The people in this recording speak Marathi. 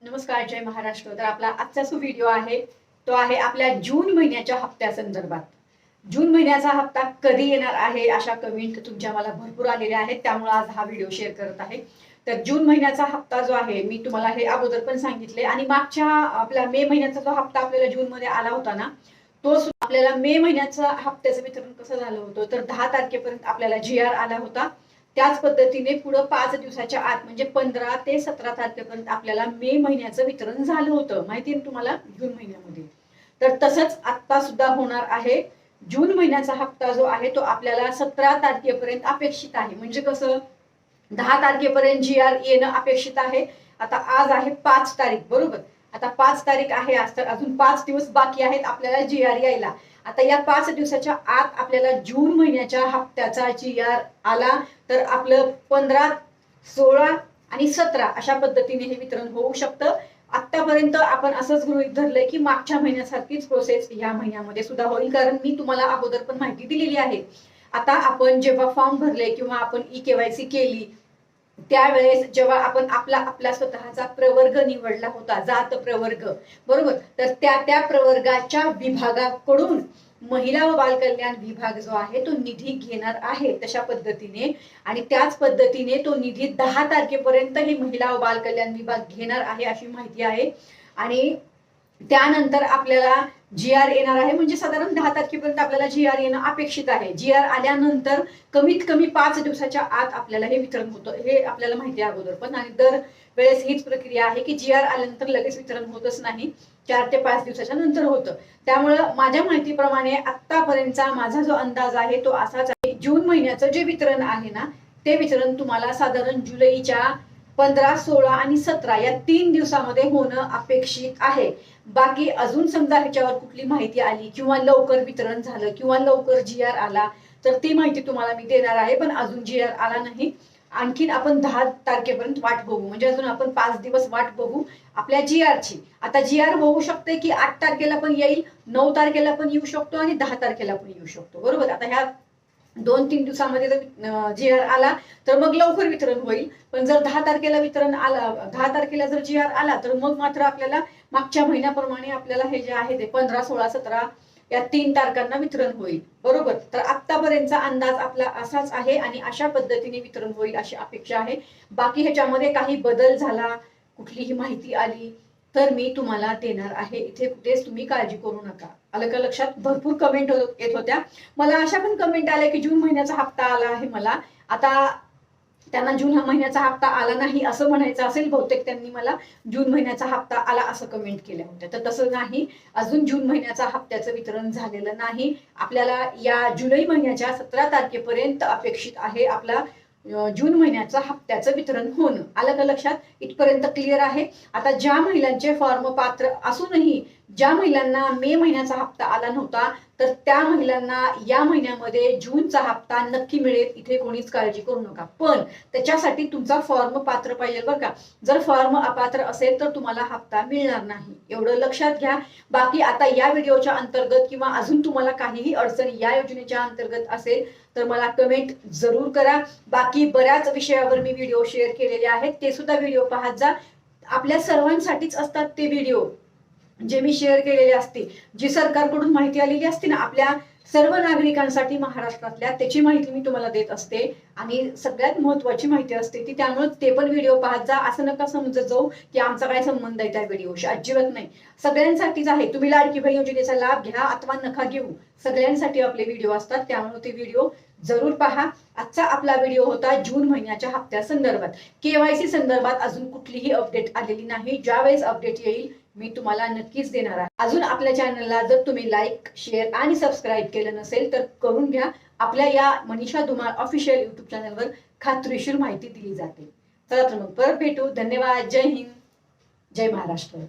नमस्कार, जय महाराष्ट्र। तर आपला आजचा जो व्हिडिओ आहे तो आहे आपल्या जून महिन्याच्या हप्त्यासंदर्भात। जून महिन्याचा हप्ता कधी येणार आहे अशा कमेंट तुमच्या मला भरपूर आलेल्या आहेत, त्यामुळे आज हा व्हिडिओ शेअर करत आहे। तर जून महिन्याचा हप्ता जो आहे मी तुम्हाला हे अगोदर पण सांगितले आणि मागच्या आपल्या मे महिन्याचा जो हप्ता आपल्याला जून मध्ये आला होता ना, तो आपल्याला मे महिन्याचा हप्त्याचं वितरण कसं झालं होतं तर 10 तारखेपर्यंत आपल्याला GR आला होता। त्याच पद्धतीने पुढे 5 दिवसाच्या आत म्हणजे 15 ते 17 तारखेपर्यंत आपल्याला मे महिन्याचं वितरण झालं होतं, माहिती आहे तुम्हाला, जून महिन्यामध्ये। तर तसंच आता सुद्धा होणार आहे। जून महिन्याचा हप्ता जो आहे तो आपल्याला 17 तारखेपर्यंत अपेक्षित आहे। म्हणजे कसं, 10 तारखेपर्यंत GR येणं अपेक्षित आहे। आता आज आहे 5 तारीख, बरोबर। आता 5 तारीख आहे, आज तर अजून 5 दिवस बाकी आहेत आपल्याला GR यायला। आता या 5 दिवसाच्या आत आपल्याला जून महिन्याच्या हप्त्याचा GR आला तर आपलं 15, 16 आणि 17 अशा पद्धतीने हे वितरण होऊ शकतं। आतापर्यंत आपण असंच गृहीत धरलंय की मागच्या महिन्यासारखीच प्रोसेस या महिन्यामध्ये सुद्धा होईल, कारण मी तुम्हाला अगोदर पण माहिती दिलेली आहे। आता आपण जेव्हा फॉर्म भरले किंवा आपण EKYC केली त्यावेळेस जेव्हा आपण आपला स्वतःचा प्रवर्ग निवडला होता, जात प्रवर्ग, बरोबर, तर त्या प्रवर्गाच्या विभागाकडून महिला व बालकल्याण विभाग जो आहे तो निधी घेणार आहे तशा पद्धतीने। आणि त्याच पद्धतीने तो निधी 10 तारखेपर्यंत ही महिला व बालकल्याण विभाग घेणार आहे अशी माहिती आहे। आणि त्यानंतर आपल्याला GR येणार आहे, म्हणजे साधारण 10 तारखेपर्यंत आपल्याला GR येणं अपेक्षित आहे। GR आल्यानंतर कमीत कमी 5 दिवसाच्या आत आपल्याला हे वितरण होतं, हे आपल्याला माहिती आहे अगोदर पण। आणि दर वेळेस हीच प्रक्रिया आहे की GR आल्यानंतर लगेच वितरण होतच नाही, 4 ते 5 दिवसाच्या नंतर होतं। त्यामुळं माझ्या माहितीप्रमाणे आतापर्यंतचा माझा जो अंदाज आहे तो असाच आहे। जून महिन्याचं जे वितरण आहे ना, ते वितरण तुम्हाला साधारण जुलैच्या 15, 16 आणि 17 या 3 दिवसामध्ये होणं अपेक्षित आहे। बाकी अजून समजा ह्याच्यावर कुठली माहिती आली किंवा लवकर वितरण झालं किंवा लवकर GR आला तर ती माहिती तुम्हाला मी देणार आहे, पण अजून GR आला नाही। आणखीन आपण 10 तारखेपर्यंत वाट बघू, म्हणजे अजून आपण 5 दिवस वाट बघू आपल्या GR ची। आता GR होऊ शकते की 8 तारखेला पण येईल, 9 तारखेला पण येऊ शकतो आणि 10 तारखेला पण येऊ शकतो, बरोबर। आता ह्या 2-3 दिवसामध्ये जर GR आला तर मग लवकर वितरण होईल, पण जर 10 तारखेला वितरण आला, 10 तारखेला जर GR आला तर मग मात्र आपल्याला मागच्या महिन्याप्रमाणे आपल्याला हे जे आहे ते 15, 16, 17 या 3 तारखांना वितरण होईल, बरोबर। तर आतापर्यंतचा अंदाज आपला असाच आहे आणि अशा पद्धतीने वितरण होईल अशी अपेक्षा आहे। बाकी ह्याच्यामध्ये काही बदल झाला, कुठलीही माहिती आली तर मी तुम्हाला देणार आहे, इथे कुठेच तुम्ही काळजी करू नका। आलं का लक्षात? भरपूर कमेंट येत होत्या मला, अशा पण कमेंट आल्या की जून महिन्याचा हप्ता आला आहे मला। आता त्यांना जून महिन्याचा हप्ता आला नाही असं म्हणायचं असेल, बहुतेक त्यांनी मला जून महिन्याचा हप्ता आला असं कमेंट केल्या होत्या। तर तसं नाही, अजून जून महिन्याचा हप्त्याचं वितरण झालेलं नाही। आपल्याला या जुलै महिन्याच्या 17 तारखेपर्यंत अपेक्षित आहे आपला जून महिन्याचा हप्त्याचं वितरण होणं। आलं का लक्षात? इथपर्यंत क्लिअर आहे। आता ज्या महिलांचे फॉर्म पात्र असूनही ज्या महिलांना मे महिन्याचा हप्ता आला नव्हता तर त्या महिलांना या महिन्यामध्ये जूनचा हप्ता नक्की मिळेल, इथे कोणीच काळजी करू नका। पण त्याच्यासाठी तुमचा फॉर्म पात्र पाहिजे, बरं का। जर फॉर्म अपात्र असेल तर तुम्हाला हप्ता मिळणार नाही, एवढं लक्षात घ्या। बाकी आता या व्हिडिओच्या अंतर्गत किंवा अजून तुम्हाला काहीही अडचण या योजनेच्या अंतर्गत असेल तर मला कमेंट जरूर करा। बाकी बऱ्याच विषयावर मी व्हिडिओ शेअर केलेले आहेत, ते सुद्धा व्हिडिओ पाहत जा। आपल्या सर्वांसाठीच असतात ते व्हिडिओ जे मी शेअर केलेले असते, जी सरकारकडून माहिती आलेली असते ना आपल्या सर्व नागरिकांसाठी महाराष्ट्रातल्या, त्याची माहिती मी तुम्हाला देत असते आणि सगळ्यात महत्त्वाची माहिती असते ती। त्यामुळे ते पण व्हिडिओ पाहत जा। असं नका समजत जाऊ की आमचा काय संबंध आहे त्या व्हिडिओशी, अजिबात नाही, सगळ्यांसाठीच आहे। तुम्ही लाडकी बहीण योजनेचा लाभ घ्या अथवा नका घेऊ, सगळ्यांसाठी आपले व्हिडिओ असतात, त्यामुळे ते व्हिडिओ जरूर पहा। आजचा आपला व्हिडिओ होता जून महिन्याच्या हप्त्या संदर्भात। KYC संदर्भात अजून कुठलीही अपडेट आलेली नाही, ज्यावेळेस अपडेट येईल मी तुम्हाला नक्कीच देणार आहे। अजून आपल्या चॅनलला जर तुम्ही लाईक, शेअर आणि सबस्क्राईब केलं नसेल तर करून घ्या। आपल्या या मनीषा धुमाळ ऑफिशियल युट्यूब चॅनलवर खात्रीशीर माहिती दिली जाते। चला तर मग परत भेटू। धन्यवाद। जय हिंद, जय महाराष्ट्र।